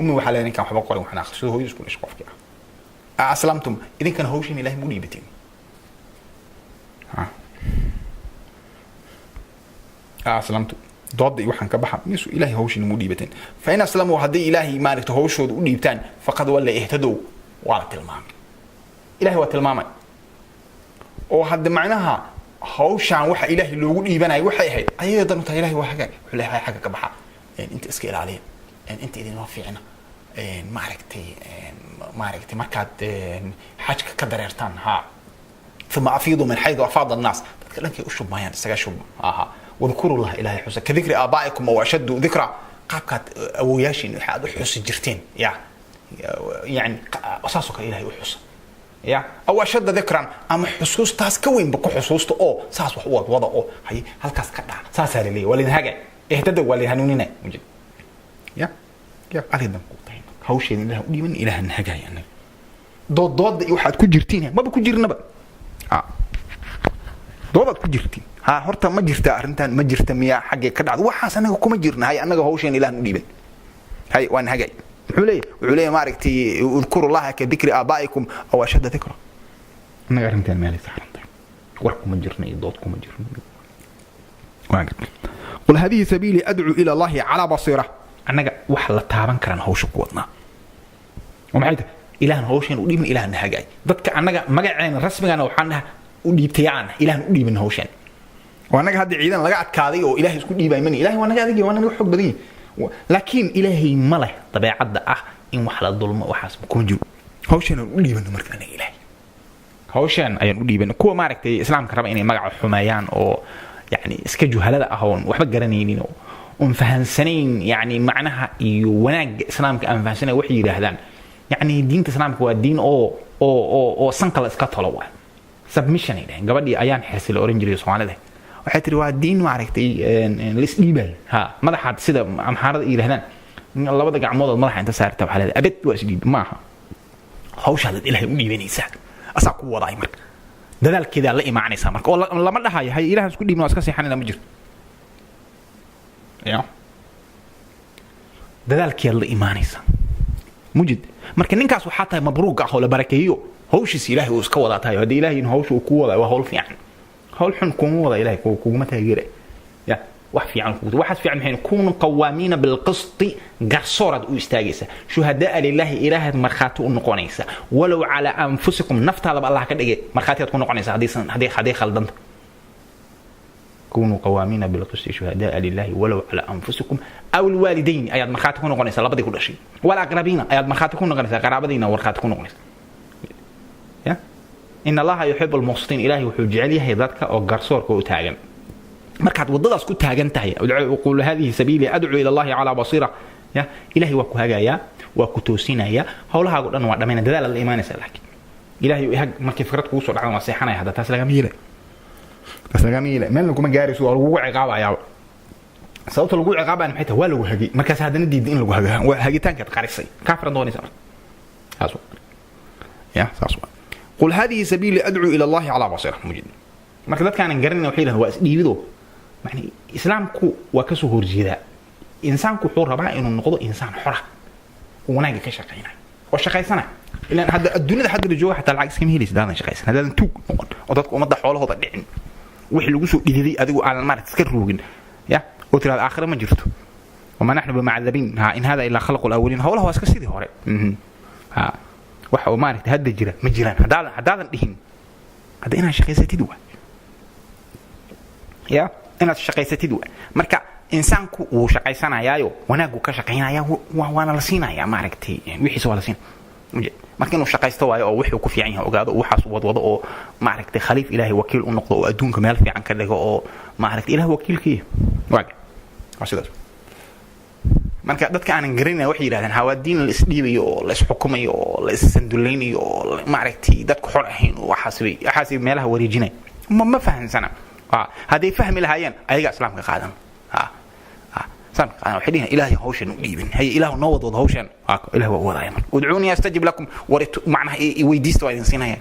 أمي وحالي كان حبا قري وحنا خسوه هو يسكن إيش قف كده أسلمتم إذا كان هوشين إلهي منيبتين أسلمتم ضد يوحنا كبحة يسوع إلهي هوشين منيبتين فإن أسلموا هدي إلهي مالك هوشود ونيبتان فقد ولا اهتدوا وعلى تلمام إلهي وتلمامي وهذا معناها هوشان وحى إلهي لو نيبنا وحى هي أيضا أنت إلهي وحاجة ولا هاي حاجة كبحة يعني أنت اسكيل عليه يعني أنت إذا ما في عنا معركتي مركات حاجة كدريرتان ها ثم أفيضوا من حيث أفاض الناس لك أشرب مايان استجاشوا واذكروا الله إلهي حسن كذكر آبائكم أو أشد ذكرى قابكات أو ياشين حاد حس الجرتين يعني أساسك إلهي وحسن أو أشد ذكرا أما حسوس تاس كوين بكو حسوس أو ساس وحوض وضع أو هاي هالكاس كذا ساس هذي لي ولين هاجي اهتدوا ولين هنونينا مجد يا عليه دم قطعين هوشين إله ودي من إله النهجة يعني ضد يوحد كجرتين ما بكجرنا بقى ضد كجرتين ها هرتا ما جرتا أرنتان ما جرتا مياه حاجة كذا وحاس أنا كم جرنا هاي أنا هوشين إله ودي هاي وأنا هاجي عليه ماركتي اذكروا الله كذكر آبائكم أو أشد ذكرى أنا أرنتان مالي سحرنتان وحكم مجرنا ضدكم مجرنا واجد قل هذه سبيلي أدعو إلى الله على بصيرة أنا وحلا تابن كران هوش قوتنا ومعيد إله هوشين ودي من إله النهجاي ضدك أنا ما جاء رسمي أنا وحنا ودي بتيان إله ودي من هوشين وأنا هذا عيدا لقعت كاذي وإله يسكت لي بيمني إله وأنا قاعد أجي وأنا نروح بدي لكن إلهي مله طبيعة عد إن وحلا الظلم وحاسب كم جو هوشين ودي من مركان إلهي هوشين أي ودي من كوا مارك إسلام كرام إني مجا حميان أو يعني اسكجوا هلا أهون وحبك جرانين وانفهنسنين يعني معناها يوناج إسلامك أنفهنسنين وحي لهذان يعني دين إسلامك هو الدين أو سنقل إسكاتولوا submission يعني قبل أيام حس الأورنجري سبحان ده وحتى هو الدين معركتي الإسليبل ها ماذا حد سيدا أم حارض إلى هذان الله بدك عمود المرح أنت سارت على هذا أبد وأسليب معها هوش هذا إلهي أمي بني سعد أساق قوة ضايمر دلال كذا لقي معني سامرك والله ما لها هي إله سكون دي من أسكاسي حنا مجر يا dadaalkii la iimaanaysa mujid marka ninkaas waxa tahay mabruuq ah oo la barakeeyo hawshiis ilaahay uu iska wada tahay hadii ilaahay hawshu ku wada waa hawl fiican hawl xun kuma wada ilaahay kuma taageeray ya wax fiican ku waxa fiican maxay kunu qawaamina bil qist garsoorad u istaagaysa shuhadaa lillahi ilaahay marxaatu u noqonaysa walaw ala anfusikum naftaada Allah ka dhigay marxaatiyad ku noqonaysa hadii khaldan كونوا قوامين بالقسط شهداء لله ولو على أنفسكم أو الوالدين أياد مرخاتكم نقنيسا لبدي كل شيء والأقربين أياد مرخاتكم نقنيسا قرابدين ورخاتكم نقنيسا يا إن الله يحب المقسطين إلهي وحج عليه ذاتك أو قرصورك وتاجن مركات وضدس كنت تاجن تهي وقول هذه سبيلي أدعو إلى الله على بصيرة يا إلهي وكو هجايا وكتوسينا يا هؤلاء قد أنواع دمنا دلالة الإيمان سلك إلهي يهج ما كيف فكرت وصل على مسيحنا هذا تسلق جميلة بس جميلة ما لكم جارس والوقوع عقابة يا صوت الوقوع عقابة أنا حتى ولا وهجي مركز هذا ندي دين الوقوع وهجي تانك قارسي كافر دوني سر أسوأ يا أسوأ قل هذه سبيل أدعو إلى الله على بصيرة مجد مركز كان نجرنا وحيله هو يبدو يعني إسلامكو وكسه رجيدا إنسانكو حر بقى إنه نقض إنسان حر وناجي كشقينا والشقي سنة لأن هذا الدنيا حد اللي جوا حتى العكس كم هي اللي سدانا شقي سنة هذا نتوق وضدك ومضح حوله هذا دعين وحي لو سو ديدي ادغو على المار تسكروغين يا وتر الاخره ما جرتو وما نحن بمعذبين ها ان هذا الا خلق الاولين هو هو اسك سيدي هوري ها waxa ma aragtay hadda jira ma jiraan hadaadan dhihin hada inaad shaqaysatid waa ya inaad shaqaysatid waa marka insaanku uu shaqaysanayaayo wanaagu ka shaqaynaya waana la siinaya ma aragtay wixii soo la siin marka inuu shaqaysto waayo oo wuxuu ku fiican yahay ogaado waxaas wadwado oo ma aragtay khaliif ilaahay wakiil u noqdo oo adduunka meel fiican ka dhigo oo ma aragtay ilaahay wakiilkii sidaas marka dadka aan garanay wax yiraahdaan hawaadiin la isdhiibayo oo la isxukumayo oo la isanduleynayo oo ma aragtay dadku xor ahayn oo waxaasay meelaha wareejinay ma fahansana haday fahmi lahaayeen ayaga islaamka qaadan أنا وحدين إلهي هوشن وديبن هي إله نوض هوشن إله وضعي ودعوني أستجب لكم معناه ويديست وإنسان هي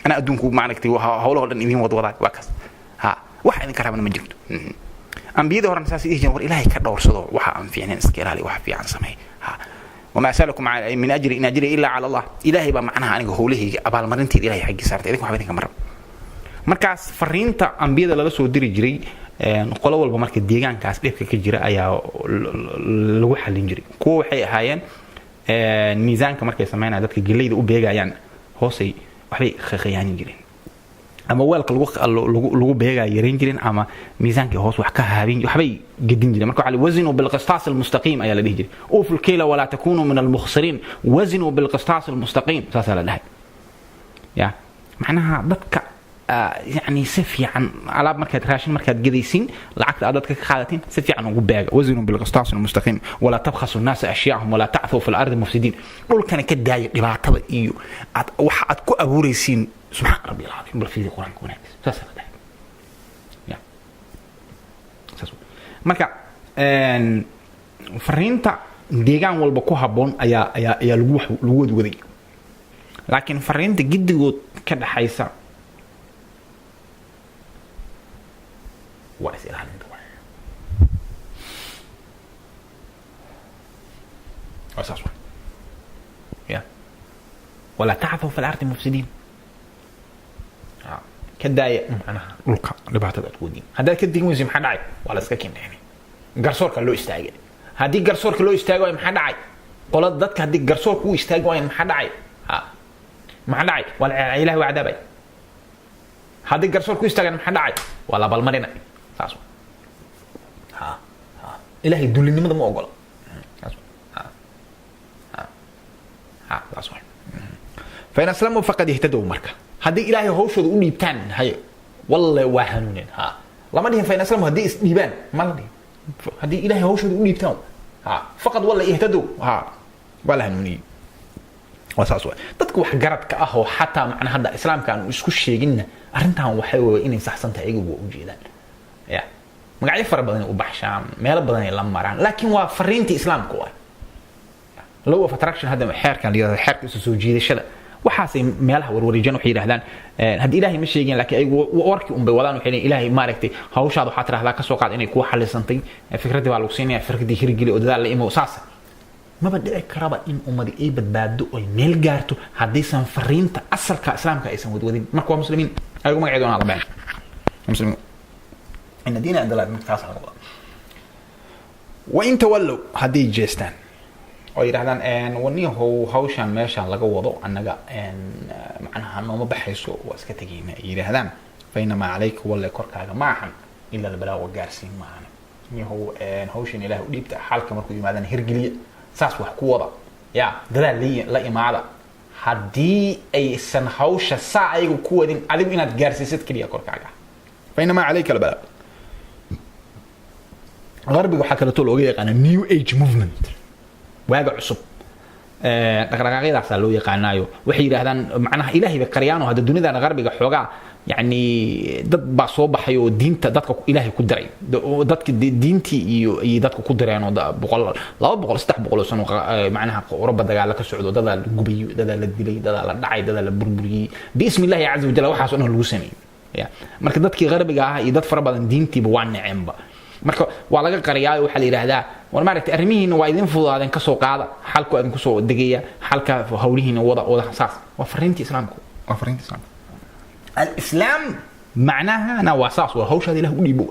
أنا أدونكم معناه كتير هؤلاء اللي نبين وضعي وكذا ها واحد كلامنا من جد أم بيده ورا مساس إيه جمهور إلهي كدور صدق واحد أم في عن سكير عليه واحد في عن سماه ها وما أسألكم من أجر إن أجري إلا على الله إلهي بمعناها أنا هوله أبال مرنتي إلهي حقي صارت إليكم حبيتك مرة markaas fariinta ambiyada laga soo diri jiray qolo walba marka deegaankaas dhibka ka jira ayaa lagu xalin jiray kuwa waxay ahaayeen miisaanka markay sameeyaan dadka galeyda u beegayaan hoosay waxbay khayaanin jireen ama weelka lagu beegaa yareen jireen ama miisaanka hoos wax ka haabin waxbay gedin jireen marka wazinu bil qistas al mustaqim ayaa la dhihi jiray uful kila wala takunu min al mukhsirin wazinu bil qistas al mustaqim saasa la dhahay ya macnaha dadka يعني سفي عن على مركز راشن مركز جديسين لعقد عددك خالتين سفي عن وجباء وزنوا بالقسطاس المستقيم ولا تبخسوا الناس أشياءهم ولا تعثوا في الأرض مفسدين قول كان كده يبعث إيو وحد كو أبوريسين سبحان ربي العظيم بالفيد القرآن كونه ساسا ده يا ساسو مركز فرينتا ديجان والبكو هبون أيا لوود وذي لكن فرينتا جد كده حيسا واسئله عن الدول اساسا يا ولا تعثوا في الارض مفسدين كدايه معناها لقى لبعت الودين هذا كدي موزي ما داعي ولا اسكاكين يعني غرسورك لو استاغي هذه غرسورك لو استاغي ما داعي قولد ددك هذه غرسورك و استاغي ما داعي ما داعي ولا اله وعدبي هذه غرسورك استاغي ما داعي ولا بالمرينا تاسو ها إلهي دولنimada ma ogola تاسو فإن أسلموا فقد اهتدوا marka hadii ilaahay hawshooda u dhiibtaan hay wallahi waa hanuunin ha lama dhihin فإن أسلموا hadii is dhiibaan ma la dhihin hadii ilaahay hawshooda u dhiibtaan ha faqad wallahi ihtadu ha wala hanuuni wasaas waa dadku wax garadka ah oo xataa macna hadda islaamka aan isku sheegin arintan waxay weey inay saxsan tahay iyagu u jeedaan يا مقاعد فرق بدن وبحشام ميل بدن يلمران لكن waa fariintii islaamku waa law of attraction hada xeerkan liya xeerka soo jiidashada waxaas meelaha warwareejan waxay yiraahdaan hadii ilaahay ma sheegin laakiin ay warkii bay wadaan waxay ilaahay ma aragtay hawshaad waxa tiraahdaa ka soo qaad inay ku xalisantay fikradii waa lagu siinaya fikradii hirgeli oo dadaal la imo saas ma badii karaba in umadi ay badbaado oo meel gaarto hadii san fariinta asalka islaamka aysan wadwadin marka waa muslimiin ay ugu magaceedona la baan muslimiin إن دين عند الله من كاس على الله وإن تولوا هدي جيستان ويرهدان إن ونيه هوشان ماشان لقوا وضوء أنجا إن معناها إنه ما بحسوا واسكتجين يرهدان فإنما عليك ولا كرك على معهم إلا البلاء والجارسين معنا إنه هو إن هوشان إله وديبت حالك مركو يمادن هرجلية ساس وحكوضة يا ده لي لا إمارة هدي أي سن هوش ساعة يقوى دين عليك إنها تجارسي ست كلية كرك على فإنما عليك البلاء غربي waxa kale too looga yaqaan new age movement waaga cusub dhaqdhaqaaqyadaas loo yaqaanayo waxay yiraahdaan macnaha ilaahay ba qariyaan oo hada dunida qarbiga xoogaa yani dad ba soo baxay oo diinta dadka ilaahay ku diray dadka diintii iyo dadka ku direen oo 200 300 sano macnaha Awroba dagaal ka socdo dad la gubiyo dad la dilay dad la dhacay dad la burburiyay bismillahi azza wa jalla waxaas oo lagu sameeyay marka dadkii qarbiga ah iyo dad fara badan diintii waa naceemba marka waa laga qariyay waxa la yiraahdaa war maaragtay arrimihiina waa idin fududaadeen ka soo qaada xalku idin ku soo degaya halka hawlihiina wada xasaas waa fariintii islaamku waa fariintii islaamku al-islam macnaha ana wasaas waa hawshaad ilaahay u dhiibo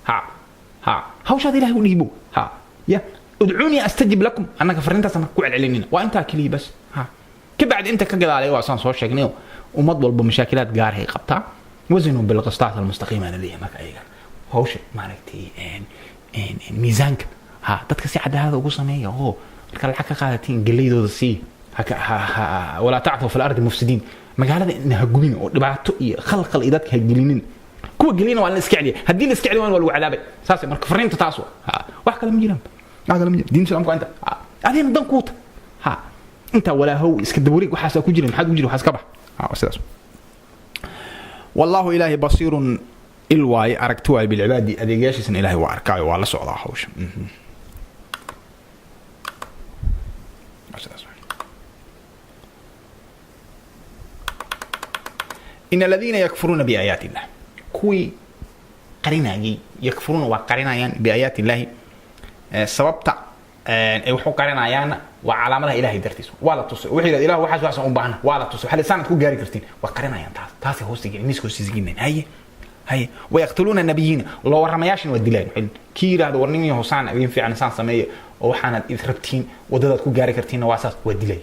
ha hawshaad ilaahay u dhiibo ha ya ud'uuni astajib lakum annaka fariintaas ma ku celcelinina waa inta kaliya bas ha kabacdi inta ka gadaalay waa saan soo sheegnay ummad walba mashaakilaad gaar ah qabta wazinu bil qistas al mustaqim ana leeyahay marka ayaga hawsha maaragtay miisaanka ha dadka si cadaalad ugu sameeyo oo marka lacag ka qaadatiin galeydooda si ha wala ta'fu fil ardi mufsidin magaalada inaha gubin oo dhibaato iyo khalqal idadka ha gelinin kuwa gelina waa la iska celiya hadii la iska celiyo waa lagu cadaabay saas marka fariinta taas wax kale ma jiraan diin islaamku anta adeen dan kuuta ha inta wala haw iska daburig waxa ku jirin maxaa ku jira waxa ka bax ha sidaas والله إلهي بصير الواي أركتوا بالعباد أديجاش سن إلهي وأركاي وعلى صعود حوش إن الذين يكفرون بآيات الله كوي قرينا يكفرون وقرينا يعني بآيات الله سببت ay wuxuu qarinayaan waa calaamadaha ilaahay dartiis waa la tusay wixii ilaahay waxaas u baahan waa la tusay xalay sanad ku gaari kartiin waa qarinayaan taas hoostiga miiska hoostigiina haye ويقتلون النبيين لو ورمياشن وديلان كي يراهد ورنيمي حسان ابين في عنسان سميه وحنا اذربتين وددad ku gaari kartiin waa saas waa dilay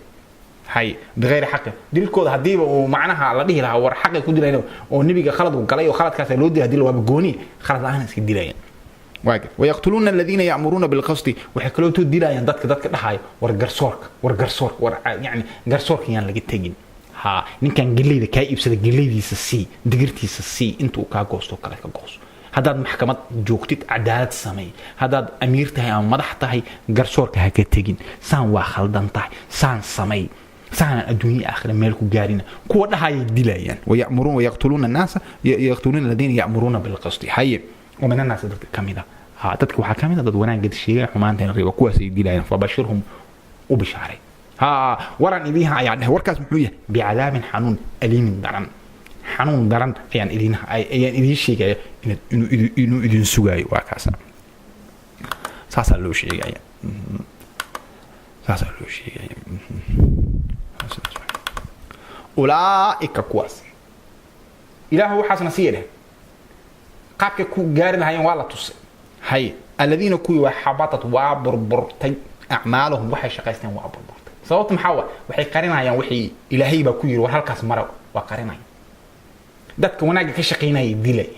hay bغير حق dilkooda hadii uu macnaha la dhihi lahaa war xaq ku dilayno oo nabiga khalad uu galay oo khaladkaas loo diiday hadii waa gooni khalad aan iska dilayeen واقف ويقتلون الذين يأمرون بالقسط وحكلوا تو ديلايان dadka dhahay war garsoorka war yani garsoorka yaan laga tagin ha ninkan galeeyda ka iibsada galeeydiisa si digirtiisa si intuu ka goosto kala ka goosto hadaad maxkamad joogtid cadaalad samay hadaad amiir tahay ama madax tahay garsoorka ha ka tagin saan waa khaldan tahay saan samay saan adduunyo aakhira meel ku gaarina kuwa dhahay dilayaan ويأمرون ويقتلون الناس يقتلون الذين يأمرون بالقسط hayy ومن الناس dadka kamida ha dadka waxa kamida dad wanaag gad sheegay xumaanteen ribo kuwaas ay dilayaan fabashirhum ubishaaray ها وران إليها يعني وركاس محوية بعذاب حنون أليم درن حنون درن يعني إلينا يعني إلي شيء إنه إدين سجاي وكاسا ساسا لو شيء يعني ساسا لو شيء يعني أولئك كواس إله هو حسن سيره قابك كو جارن هاي ولا تص هاي الذين كوي وحبطت وبربرتي أعمالهم وحي شقيستين وبربرت sababta maxaa waxay qarinayaan wixii ilaahay ba ku yiri war halkaas maro waa qarinayaan dadka wanaaga ka shaqeynaya dilay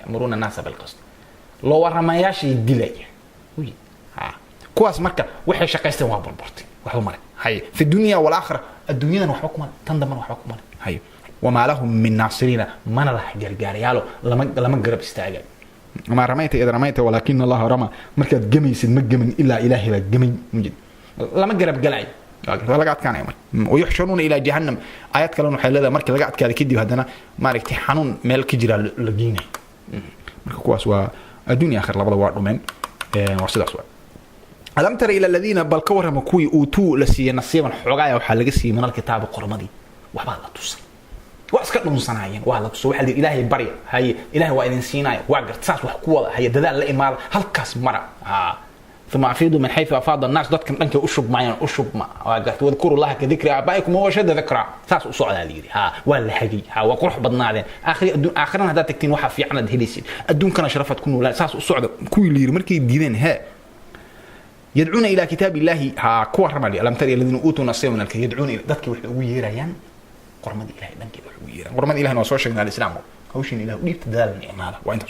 amruna naasa bil qasd loo waramayaashii dilay kuwaas marka waxay shaqeysteen waa burburtay waxa maray hay fi dunya wal aakhirah adduunyada wax kuma tan damar wax kuma hay wama lahum min nasirina man la gargaaryaalo lama garab istaaga ma ramayta id ramayta walakin allah rama markaad gamaysid ma gamin illa ilaahay ba gamay mujid lama garab galay laga adkaanay ويحشرون الى جهنم ايات kale waxay leedahay markii laga adkaado kadib hadana maaragtay xanuun meel ka jira la geynay marka kuwaas waa adduunyo aakhir labada waa dhumeen waa sidaas waa alam tara ila alladina bal ka warama kuwi uutu la siiyay nasiiban xogaaya waxa laga siiyay manal kitaab qormadii waxba la tusay waa iska dhunsanayeen waa la tusay waxa ilaahay bari hay ilaahay waa idin siinay waa gartaas wax ku wada hay dadaal la imaal halkaas mara ثم أفيدوا من حيث أفاض الناس ضد كم أنك أشرب معين أشرب ما وقت واذكروا الله كذكر آبائكم وهو شد ذكرى ساس أصعد عليه ولا حقي وقرح بدنا عليه آخرنا هذا تكتين واحد في عند هليسين الدون كان شرفت تكون ولا ساس أصعد كل مركي الدين يدعون إلى كتاب الله كوار مالي ألم ترى الذين أوتوا نصيبا من الكتاب يدعون إلى ذاتك ويريان قرمد إله بنك ويريان قرمد إله نوصل شيء من الإسلام هوشين إله وليت دال نعمة وأنت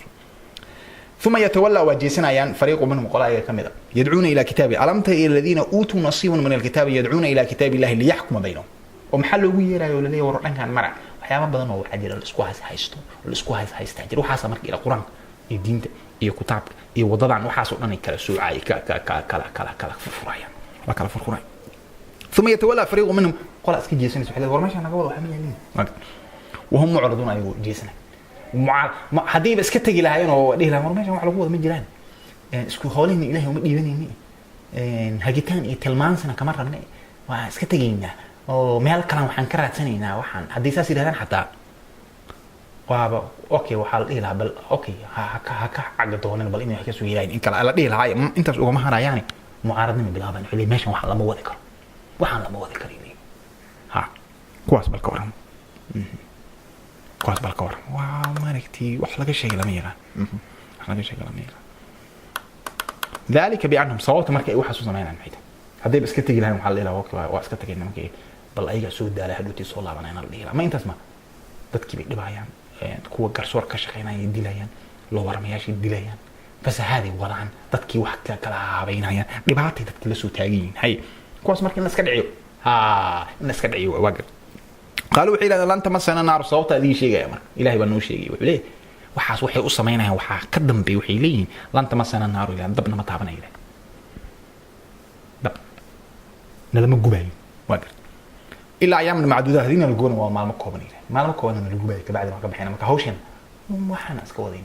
ثم يتولى وجيسنا يعني فريق منهم قلائل كمذا يدعون إلى كتابه ألم تر إلى الذين أوتوا نصيبا من الكتاب يدعون إلى كتاب الله ليحكم بينهم ومحلوا ويرا ولا ليه ورقان كان مرع وحياة بدنا وعدل الإسقاط هايستو الإسقاط هايستعجل وحاسة مرك إلى القرآن الدين إيه كتاب إيه وضع عن وحاسة أن يكلا سوعي كلا فرفرايا وكلا فرفرايا ثم يتولى فريق منهم قال أسكت جيسنا سبحانه ورماش أنا قول وحميلين وهم معرضون على جيسنا hadii ba iska tagi lahaayeen oo dhihi lahaayeen meeshan wax lagu wada ma jiraan isku hawlin ilaahay uma dhiibanayni hagitaan iyo tilmaansana kama rabnay waa iska tageynaa oo meel kale waxaan ka raadsanaynaa waxaan hadii saas yiraahdaan xataa waaba okay waxa la dhihi lahaa bal okay ha ka caga doonan bal inay wax ka soo yeelayeen in kale la dhihi lahaay intaas uga maharaayaan mucaaradnimo bilaaban xilli meeshan wax lama wada karo waxaan lama wada karin ha kuwaas bal ka waran قاس بالكور وماركتي وحلقة شيء لما يرى حلقة شيء لما يرى ذلك بأنهم صوت مركي وحسوا زمان عن حيته هذا بس كتجي لهم حل إلى وقت واسكت كأنه مكي بل أيجا سود ده لحدوتي صلاة بنانا الليلة ما أنت اسمع تذكي بدبايان كوا قرصور كشخينا يدليان لو ورمياش يدليان بس هذه وران تذكي وحكي كلا بينايان دبعتي تتلسوا تاجين هاي كواس مركي الناس كدعيو الناس كدعيو واقف قالوا حيلا لن تمسنا نار صوت هذه شيء يا مر إلهي بنو شيء ليه وحاس وحي أصمينها وحا كدم بي وحي ليه لن تمسنا النار إلى دبنا ما تعبنا إليه دب ندم الجباي واقر إلا أيام المعدودة هذين الجون وما المكوبين إليه ما المكوبين الجباي كبعد ما كبحنا ما كهوشين وحنا أسكوذين